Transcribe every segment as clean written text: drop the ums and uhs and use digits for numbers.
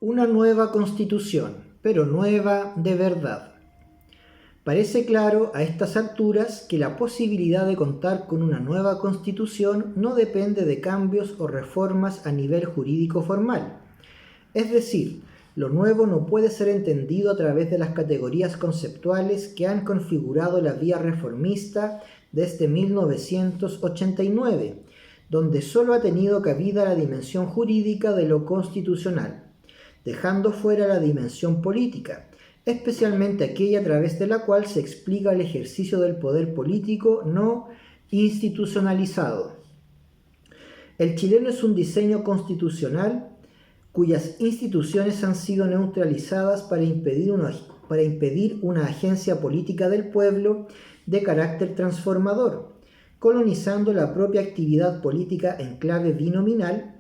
Una nueva constitución, pero nueva de verdad. Parece claro a estas alturas que la posibilidad de contar con una nueva constitución no depende de cambios o reformas a nivel jurídico formal. Es decir, lo nuevo no puede ser entendido a través de las categorías conceptuales que han configurado la vía reformista desde 1989, donde solo ha tenido cabida la dimensión jurídica de lo constitucional, dejando fuera la dimensión política, especialmente aquella a través de la cual se explica el ejercicio del poder político no institucionalizado. El chileno es un diseño constitucional cuyas instituciones han sido neutralizadas para impedir una agencia política del pueblo de carácter transformador, colonizando la propia actividad política en clave binominal,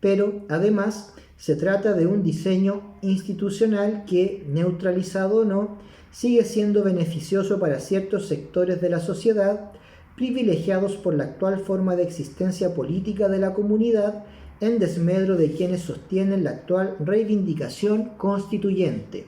pero además se trata de un diseño institucional que, neutralizado o no, sigue siendo beneficioso para ciertos sectores de la sociedad, privilegiados por la actual forma de existencia política de la comunidad, en desmedro de quienes sostienen la actual reivindicación constituyente.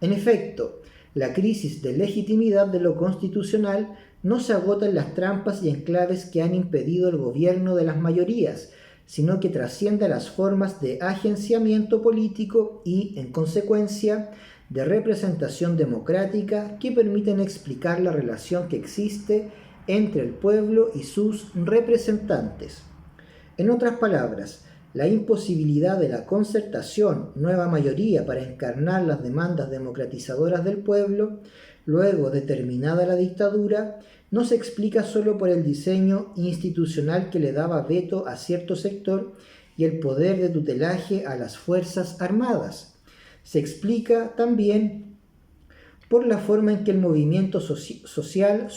En efecto, la crisis de legitimidad de lo constitucional no se agota en las trampas y enclaves que han impedido el gobierno de las mayorías, sino que trasciende a las formas de agenciamiento político y, en consecuencia, de representación democrática que permiten explicar la relación que existe entre el pueblo y sus representantes. En otras palabras, la imposibilidad de la concertación, nueva mayoría para encarnar las demandas democratizadoras del pueblo, luego de terminada la dictadura, no se explica solo por el diseño institucional que le daba veto a cierto sector y el poder de tutelaje a las Fuerzas Armadas. Se explica también por la forma en que el movimiento social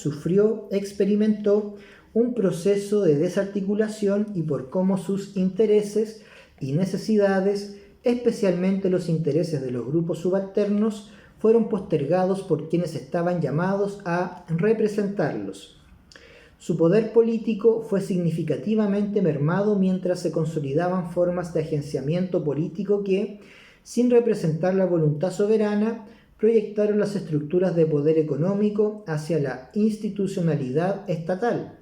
experimentó un proceso de desarticulación y por cómo sus intereses y necesidades, especialmente los intereses de los grupos subalternos, fueron postergados por quienes estaban llamados a representarlos. Su poder político fue significativamente mermado mientras se consolidaban formas de agenciamiento político que, sin representar la voluntad soberana, proyectaron las estructuras de poder económico hacia la institucionalidad estatal,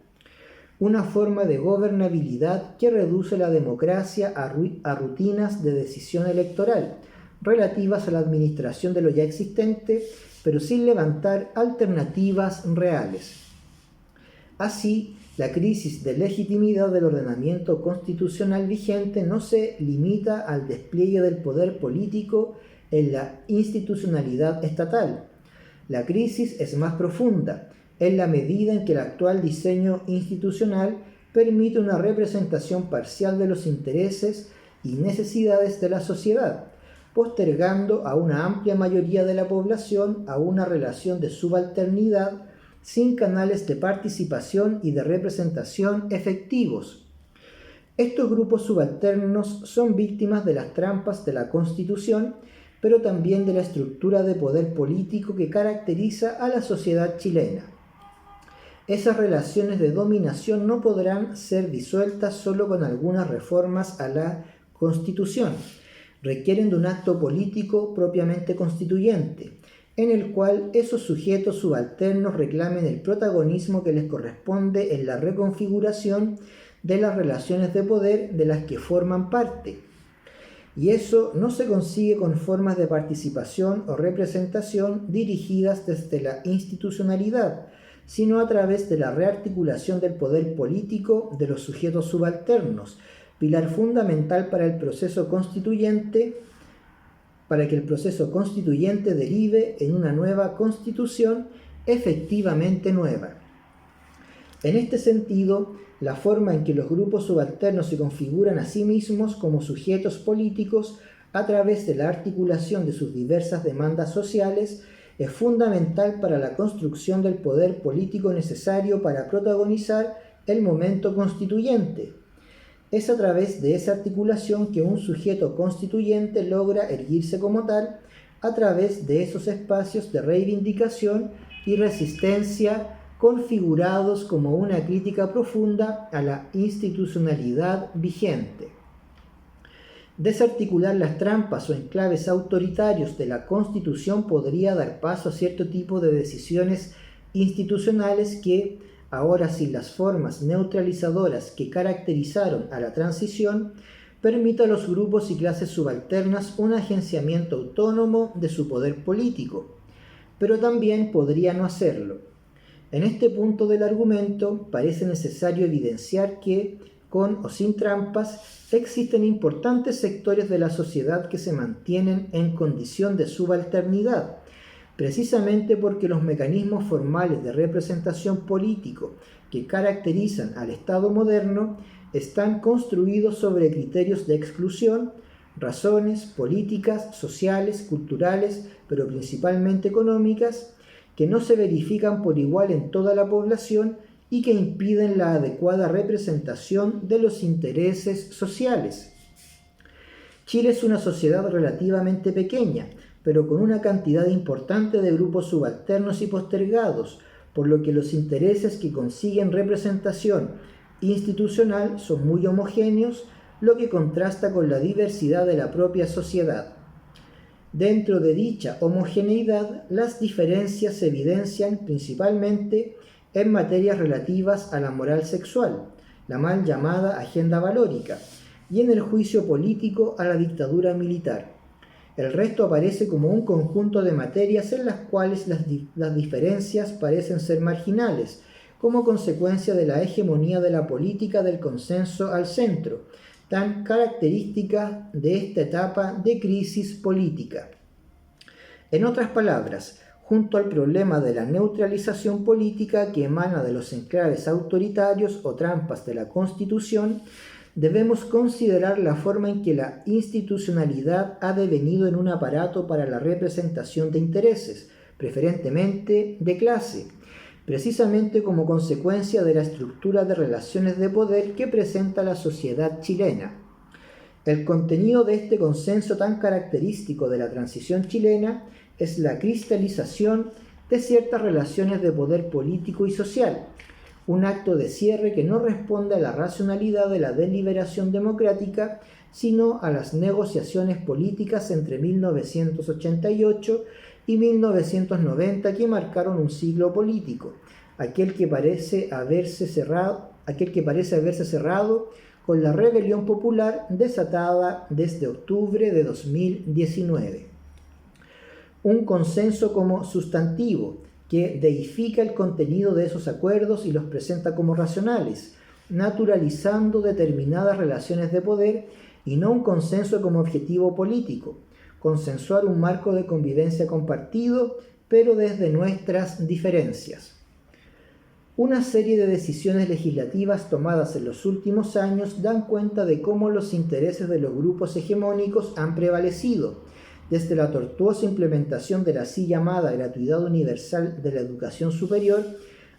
una forma de gobernabilidad que reduce la democracia a rutinas de decisión electoral, relativas a la administración de lo ya existente, pero sin levantar alternativas reales. Así, la crisis de legitimidad del ordenamiento constitucional vigente no se limita al despliegue del poder político en la institucionalidad estatal. La crisis es más profunda, en la medida en que el actual diseño institucional permite una representación parcial de los intereses y necesidades de la sociedad, postergando a una amplia mayoría de la población a una relación de subalternidad sin canales de participación y de representación efectivos. Estos grupos subalternos son víctimas de las trampas de la Constitución, pero también de la estructura de poder político que caracteriza a la sociedad chilena. Esas relaciones de dominación no podrán ser disueltas solo con algunas reformas a la Constitución. Requieren de un acto político propiamente constituyente, en el cual esos sujetos subalternos reclamen el protagonismo que les corresponde en la reconfiguración de las relaciones de poder de las que forman parte. Y eso no se consigue con formas de participación o representación dirigidas desde la institucionalidad, sino a través de la rearticulación del poder político de los sujetos subalternos, pilar fundamental para el proceso constituyente, para que el proceso constituyente derive en una nueva constitución efectivamente nueva. En este sentido, la forma en que los grupos subalternos se configuran a sí mismos como sujetos políticos a través de la articulación de sus diversas demandas sociales es fundamental para la construcción del poder político necesario para protagonizar el momento constituyente. Es a través de esa articulación que un sujeto constituyente logra erguirse como tal, a través de esos espacios de reivindicación y resistencia configurados como una crítica profunda a la institucionalidad vigente. Desarticular las trampas o enclaves autoritarios de la Constitución podría dar paso a cierto tipo de decisiones institucionales que, ahora sin las formas neutralizadoras que caracterizaron a la transición, permita a los grupos y clases subalternas un agenciamiento autónomo de su poder político, pero también podría no hacerlo. En este punto del argumento parece necesario evidenciar que, con o sin trampas, existen importantes sectores de la sociedad que se mantienen en condición de subalternidad, precisamente porque los mecanismos formales de representación político que caracterizan al Estado moderno están construidos sobre criterios de exclusión, razones políticas, sociales, culturales, pero principalmente económicas, que no se verifican por igual en toda la población y que impiden la adecuada representación de los intereses sociales. Chile es una sociedad relativamente pequeña, pero con una cantidad importante de grupos subalternos y postergados, por lo que los intereses que consiguen representación institucional son muy homogéneos, lo que contrasta con la diversidad de la propia sociedad. Dentro de dicha homogeneidad, las diferencias se evidencian principalmente en materias relativas a la moral sexual, la mal llamada agenda valórica, y en el juicio político a la dictadura militar. El resto aparece como un conjunto de materias en las cuales las diferencias parecen ser marginales, como consecuencia de la hegemonía de la política del consenso al centro, tan característica de esta etapa de crisis política. En otras palabras, junto al problema de la neutralización política que emana de los enclaves autoritarios o trampas de la Constitución, debemos considerar la forma en que la institucionalidad ha devenido en un aparato para la representación de intereses, preferentemente de clase, precisamente como consecuencia de la estructura de relaciones de poder que presenta la sociedad chilena. El contenido de este consenso tan característico de la transición chilena es la cristalización de ciertas relaciones de poder político y social, un acto de cierre que no responde a la racionalidad de la deliberación democrática, sino a las negociaciones políticas entre 1988 y 1990 que marcaron un siglo político, aquel que parece haberse cerrado con la rebelión popular desatada desde octubre de 2019. Un consenso como sustantivo, que deifica el contenido de esos acuerdos y los presenta como racionales, naturalizando determinadas relaciones de poder, y no un consenso como objetivo político, consensuar un marco de convivencia compartido, pero desde nuestras diferencias. Una serie de decisiones legislativas tomadas en los últimos años dan cuenta de cómo los intereses de los grupos hegemónicos han prevalecido, desde la tortuosa implementación de la así llamada gratuidad universal de la educación superior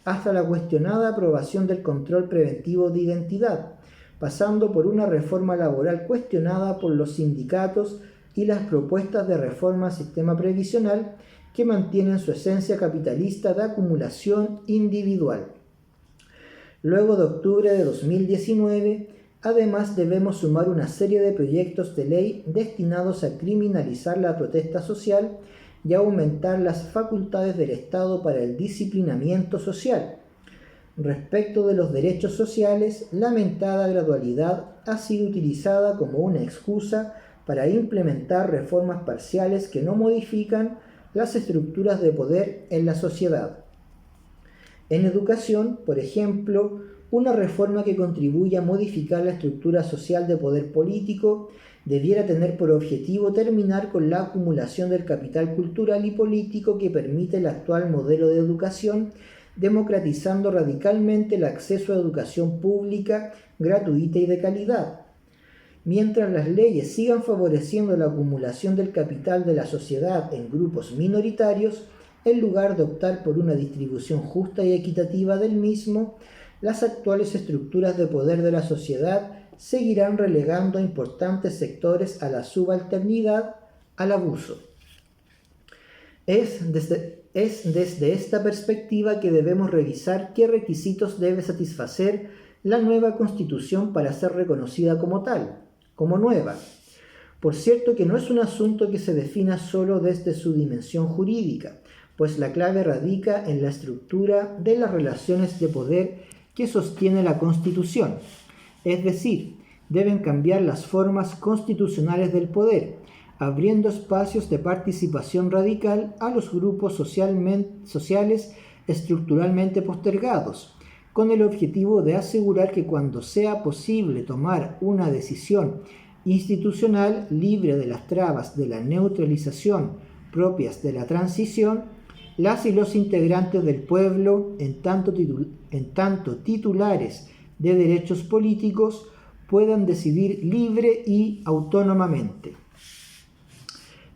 hasta la cuestionada aprobación del control preventivo de identidad, pasando por una reforma laboral cuestionada por los sindicatos y las propuestas de reforma al sistema previsional que mantienen su esencia capitalista de acumulación individual. Luego de octubre de 2019, además, debemos sumar una serie de proyectos de ley destinados a criminalizar la protesta social y a aumentar las facultades del Estado para el disciplinamiento social. Respecto de los derechos sociales, la mentada gradualidad ha sido utilizada como una excusa para implementar reformas parciales que no modifican las estructuras de poder en la sociedad. En educación, por ejemplo, una reforma que contribuya a modificar la estructura social de poder político debiera tener por objetivo terminar con la acumulación del capital cultural y político que permite el actual modelo de educación, democratizando radicalmente el acceso a educación pública, gratuita y de calidad. Mientras las leyes sigan favoreciendo la acumulación del capital de la sociedad en grupos minoritarios, en lugar de optar por una distribución justa y equitativa del mismo, las actuales estructuras de poder de la sociedad seguirán relegando a importantes sectores a la subalternidad, al abuso. Es desde esta perspectiva que debemos revisar qué requisitos debe satisfacer la nueva Constitución para ser reconocida como tal, como nueva. Por cierto que no es un asunto que se defina solo desde su dimensión jurídica, pues la clave radica en la estructura de las relaciones de poder que sostiene la Constitución. Es decir, deben cambiar las formas constitucionales del poder, abriendo espacios de participación radical a los grupos sociales estructuralmente postergados, con el objetivo de asegurar que cuando sea posible tomar una decisión institucional libre de las trabas de la neutralización propias de la transición, las y los integrantes del pueblo, en tanto titulares de derechos políticos, puedan decidir libre y autónomamente.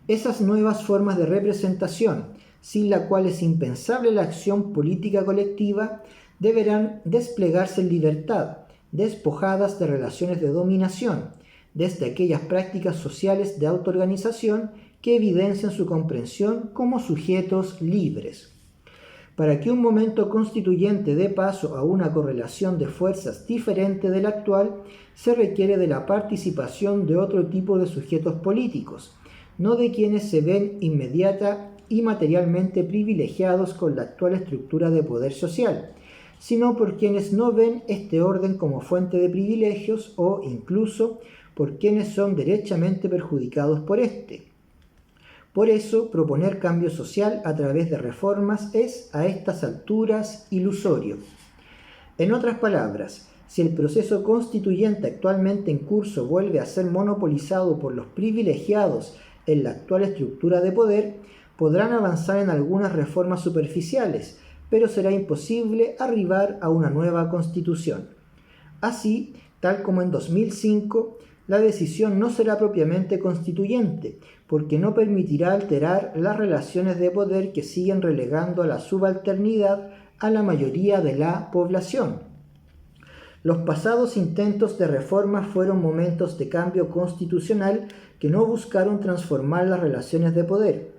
Esas nuevas formas de representación, sin la cual es impensable la acción política colectiva, deberán desplegarse en libertad, despojadas de relaciones de dominación, desde aquellas prácticas sociales de autoorganización que evidencian su comprensión como sujetos libres. Para que un momento constituyente dé paso a una correlación de fuerzas diferente de la actual, se requiere de la participación de otro tipo de sujetos políticos, no de quienes se ven inmediata y materialmente privilegiados con la actual estructura de poder social, sino por quienes no ven este orden como fuente de privilegios o incluso por quienes son derechamente perjudicados por este. Por eso, proponer cambio social a través de reformas es, a estas alturas, ilusorio. En otras palabras, si el proceso constituyente actualmente en curso vuelve a ser monopolizado por los privilegiados en la actual estructura de poder, podrán avanzar en algunas reformas superficiales, pero será imposible arribar a una nueva constitución. Así, tal como en 2005, la decisión no será propiamente constituyente, porque no permitirá alterar las relaciones de poder que siguen relegando a la subalternidad a la mayoría de la población. Los pasados intentos de reforma fueron momentos de cambio constitucional que no buscaron transformar las relaciones de poder.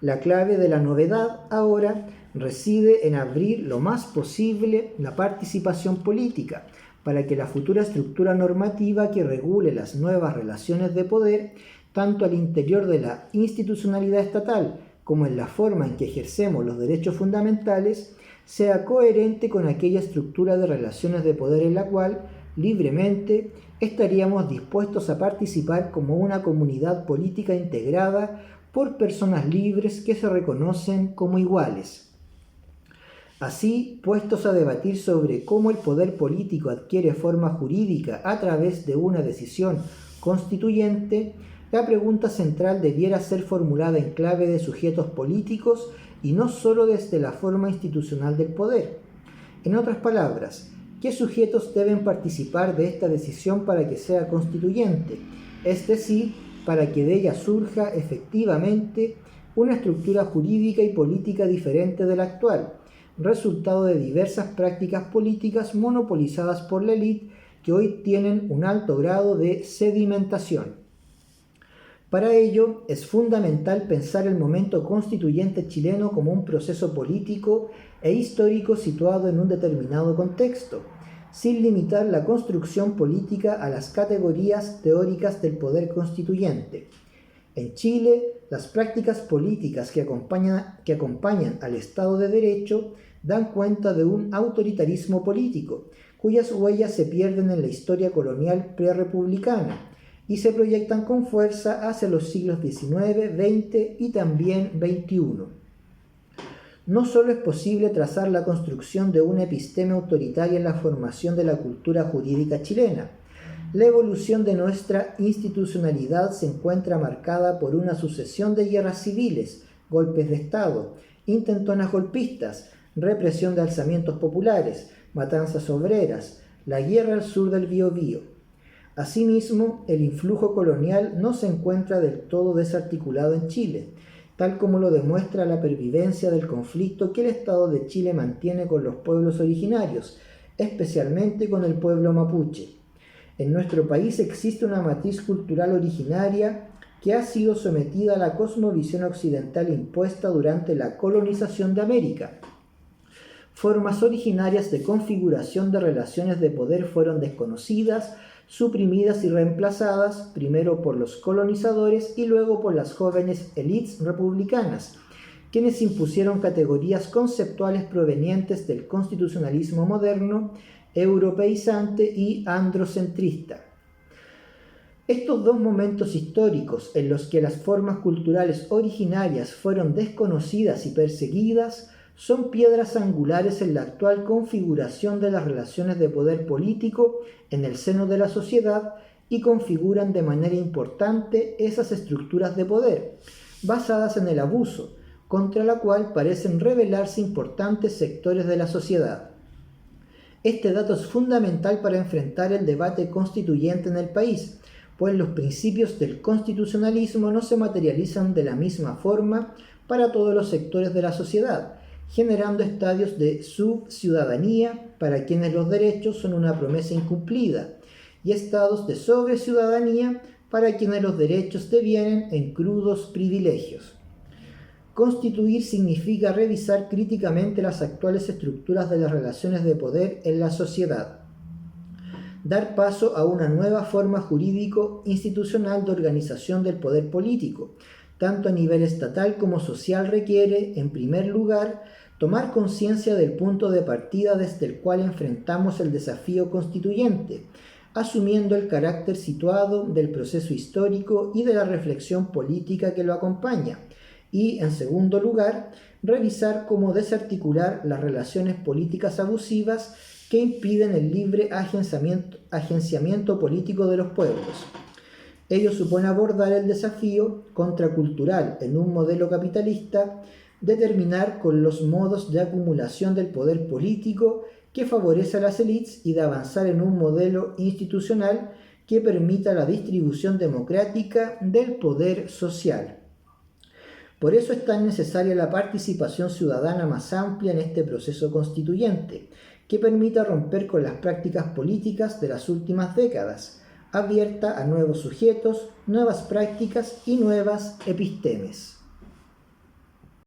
La clave de la novedad ahora reside en abrir lo más posible la participación política, para que la futura estructura normativa que regule las nuevas relaciones de poder, tanto al interior de la institucionalidad estatal como en la forma en que ejercemos los derechos fundamentales, sea coherente con aquella estructura de relaciones de poder en la cual, libremente, estaríamos dispuestos a participar como una comunidad política integrada por personas libres que se reconocen como iguales. Así, puestos a debatir sobre cómo el poder político adquiere forma jurídica a través de una decisión constituyente, la pregunta central debiera ser formulada en clave de sujetos políticos y no solo desde la forma institucional del poder. En otras palabras, ¿qué sujetos deben participar de esta decisión para que sea constituyente? Es decir, para que de ella surja efectivamente una estructura jurídica y política diferente de la actual, resultado de diversas prácticas políticas monopolizadas por la élite que hoy tienen un alto grado de sedimentación. Para ello, es fundamental pensar el momento constituyente chileno como un proceso político e histórico situado en un determinado contexto, sin limitar la construcción política a las categorías teóricas del poder constituyente. En Chile, las prácticas políticas que acompañan al Estado de Derecho dan cuenta de un autoritarismo político, cuyas huellas se pierden en la historia colonial prerepublicana y se proyectan con fuerza hacia los siglos XIX, XX y también XXI. No solo es posible trazar la construcción de una episteme autoritaria en la formación de la cultura jurídica chilena. La evolución de nuestra institucionalidad se encuentra marcada por una sucesión de guerras civiles, golpes de Estado, intentonas golpistas, represión de alzamientos populares, matanzas obreras, la guerra al sur del Biobío. Asimismo, el influjo colonial no se encuentra del todo desarticulado en Chile, tal como lo demuestra la pervivencia del conflicto que el Estado de Chile mantiene con los pueblos originarios, especialmente con el pueblo mapuche. En nuestro país existe una matriz cultural originaria que ha sido sometida a la cosmovisión occidental impuesta durante la colonización de América. Formas originarias de configuración de relaciones de poder fueron desconocidas, suprimidas y reemplazadas primero por los colonizadores y luego por las jóvenes élites republicanas, quienes impusieron categorías conceptuales provenientes del constitucionalismo moderno, europeizante y androcentrista. Estos dos momentos históricos en los que las formas culturales originarias fueron desconocidas y perseguidas son piedras angulares en la actual configuración de las relaciones de poder político en el seno de la sociedad y configuran de manera importante esas estructuras de poder, basadas en el abuso, contra la cual parecen rebelarse importantes sectores de la sociedad. Este dato es fundamental para enfrentar el debate constituyente en el país, pues los principios del constitucionalismo no se materializan de la misma forma para todos los sectores de la sociedad, generando estadios de subciudadanía para quienes los derechos son una promesa incumplida, y estados de sobreciudadanía para quienes los derechos devienen en crudos privilegios. Constituir significa revisar críticamente las actuales estructuras de las relaciones de poder en la sociedad, dar paso a una nueva forma jurídico-institucional de organización del poder político, tanto a nivel estatal como social requiere, en primer lugar, tomar conciencia del punto de partida desde el cual enfrentamos el desafío constituyente, asumiendo el carácter situado del proceso histórico y de la reflexión política que lo acompaña, y, en segundo lugar, revisar cómo desarticular las relaciones políticas abusivas que impiden el libre agenciamiento político de los pueblos. Ello supone abordar el desafío contracultural en un modelo capitalista, determinar con los modos de acumulación del poder político que favorece a las élites y de avanzar en un modelo institucional que permita la distribución democrática del poder social. Por eso es tan necesaria la participación ciudadana más amplia en este proceso constituyente, que permita romper con las prácticas políticas de las últimas décadas, abierta a nuevos sujetos, nuevas prácticas y nuevas epistemes.